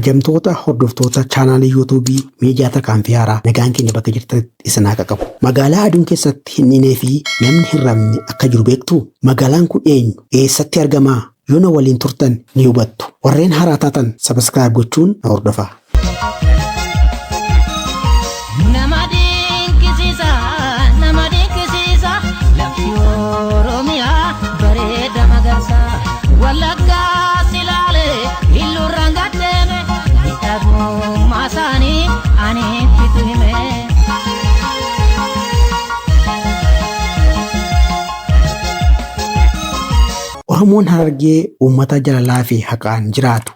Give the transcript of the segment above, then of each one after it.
kabajamtoota hordoftoota chaanaalii yuutuubii miidiyaa tarkaanfii haaraa nagaan keenya bakka jirtanitti isin haa qaqqabu. Magaalaa aduun keessatti hin dhiinee fi namni hin rabne akka jiru beektu. Magaalaan kun eenyu? Eessatti argamaa? Yoo na waliin turtan ni hubattu. Warreen haaraa taatan sabiskiraayib gochuun na hordofaa. Oromoon Harargee uummata jaalalaa fi haqaan jiraatu,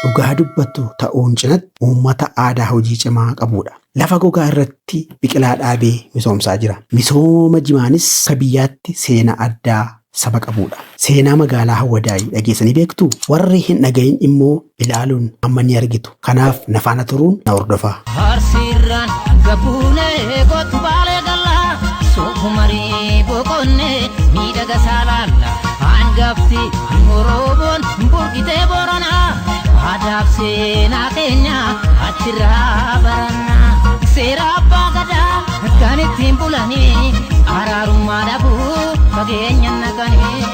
dhugaa dubbatu ta'uun cinatti uummata aadaa hojii cimaa qabudha. Lafa gogaa irratti biqilaa dhaabee misoomsaa jira. Misooma Jimaanis akka biyyaatti seenaa addaa saba qabudha. Seenaa magaalaa Hawwadaay dhageessanii beektu? Warri hin dhagahin immoo ilaaluun amma ni argitu. Kanaaf na faana turuun na hordofaa. Harsiirraan gabuunee gootu baalee gallaa soofumarii boqonnee miidhaga saalaalla hangafti Oromoon burqitee Booranaa aadaaf seenaa keenya achirraa barannaa seera abbaa gadaa kan ittiin bulanii araarummaa dhabuu fageenya naqanii.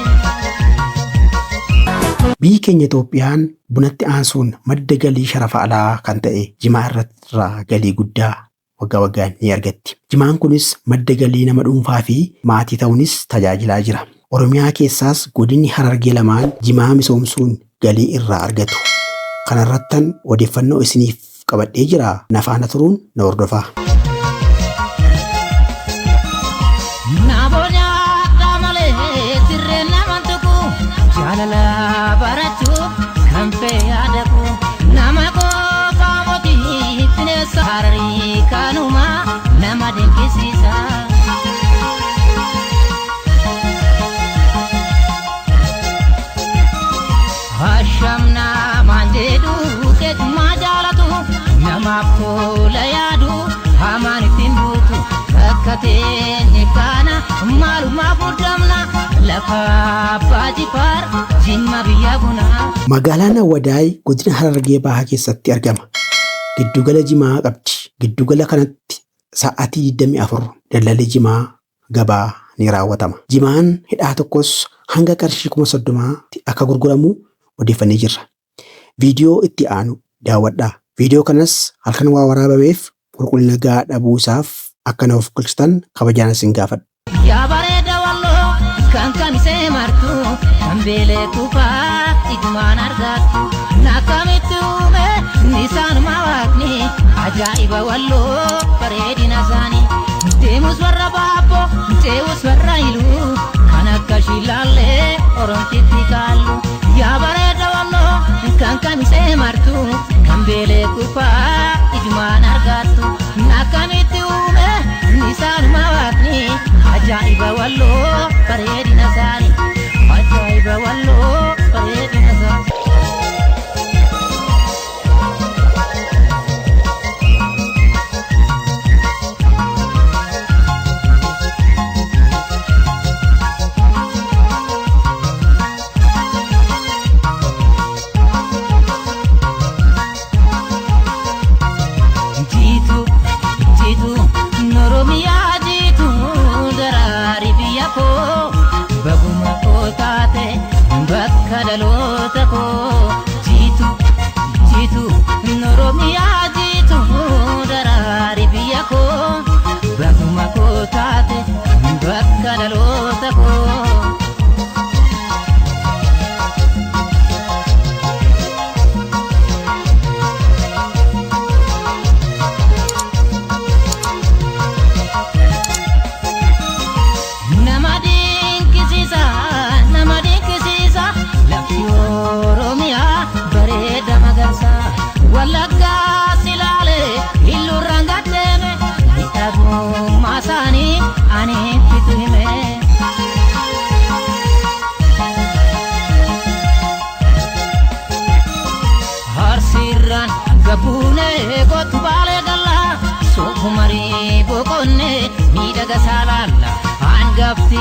Biyyi keenya Itoophiyaan bunatti aansuun madda galii sharafa alaa kan ta'e Jimaa irraa galii guddaa waggaa waggaan ni argatti. Jimaan kunis madda galii nama dhuunfaa fi maatii ta'uunis tajaajilaa jira. Oromiyaa keessaas godinni Harargee lamaan Jimaa misoomsuun galii irraa argatu. Kana irrattan odeeffannoo isiniif qabadhee jira. Na faana turuun na hordofaa. Magaalaan Hawwadaay godina Harargee Bahaa keessatti argama. Giddugala Jimaa qabdi. Giddugala kanatti sa'aatii 24 daldalli Jimaa gabaa ni raawwatama. Jimaan hidhaa tokkos hanga qarshii 30,000tti akka gurguramu odeeffannee jirra. Viidiyoo itti aanu daawwadhaa. Viidiyoo kanas halkan waa waraabameef qulqullina gahaa dhabuusaaf akka na of qulqulleessitan kabajaan isin gaafadha. Yaa bareeda walloo kan kamisee martu kan beelee kufaa igumaan argattu nakkamitti uume nisaanuma waaqni ajaa'iba walloo bareedina isaanii deemus warra baaboo ce'us warra iluu kan akka shilaallee oromtitti kaallu. Yaa bareeda walloo kan kamisee martu kan beelee kufaa igumaan argattu nakkamitti uume nisaanuma waaqni ajaa'iba walloo bareedina isaanii ajaa'iba walloo bareedina isaanii. Gabuunee gootu baalee gallaa soofumarii boqonnee miidhaga saalaalla hangafti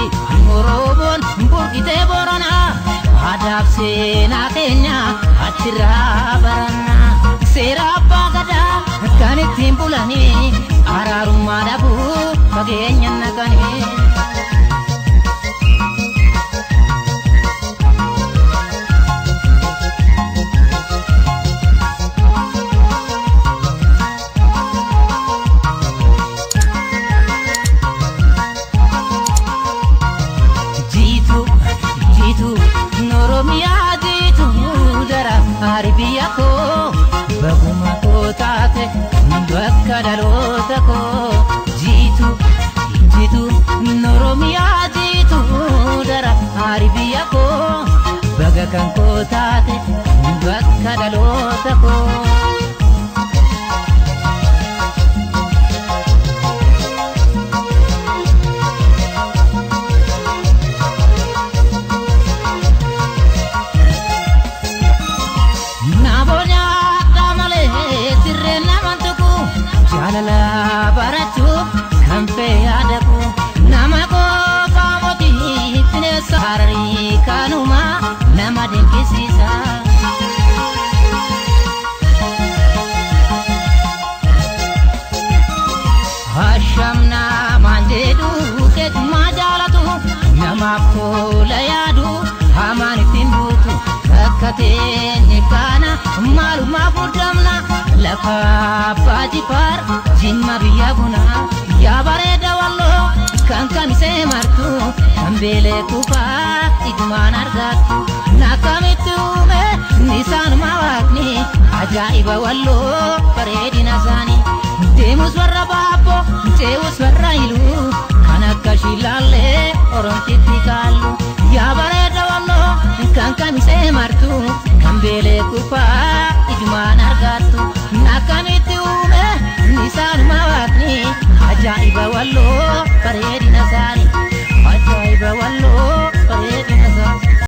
Oromoon burqitee Booranaa aadaaf seenaa keenya achirraa barannaa seera abbaa gadaa kan ittiin bulanii araarummaa dhabuu fageenya naqanii. Harbiya ko baguma ko taate bakka dhaloota ko jiitu Oromiyaa jiitu dara harbiya ko baga kan ko taate bakka dhaloota ko. Jaalala barachuuf kan fayyadamu nama qofa mootii bineensa hararii kanuma nama dinqisiisa. Hashamna mandeedu keetumaa jaalatu namaaf tola yaadu hamaan ittiin buutu akka teenye kana maalumaaf muddamna. Lafa Baajipar Jimma biyya bunaa yaa bareeda walloo kan kamisee martu kan beelee kufaa igumaan argattu nakkamitti uume nisaanuma waaqni ajaa'iba walloo bareedina isaanii deemus warra baabboo ce'us warra iluu kan akka shilaallee oromtitti kaallu yaa bareeda walloo kan kamisee martu kan beelee kufaa igumaan argattu. Nakkamitti uume nisaanuma waaqni ajaa'iba walloo bareedina isaanii ajaa'iba walloo bareedina isaanii.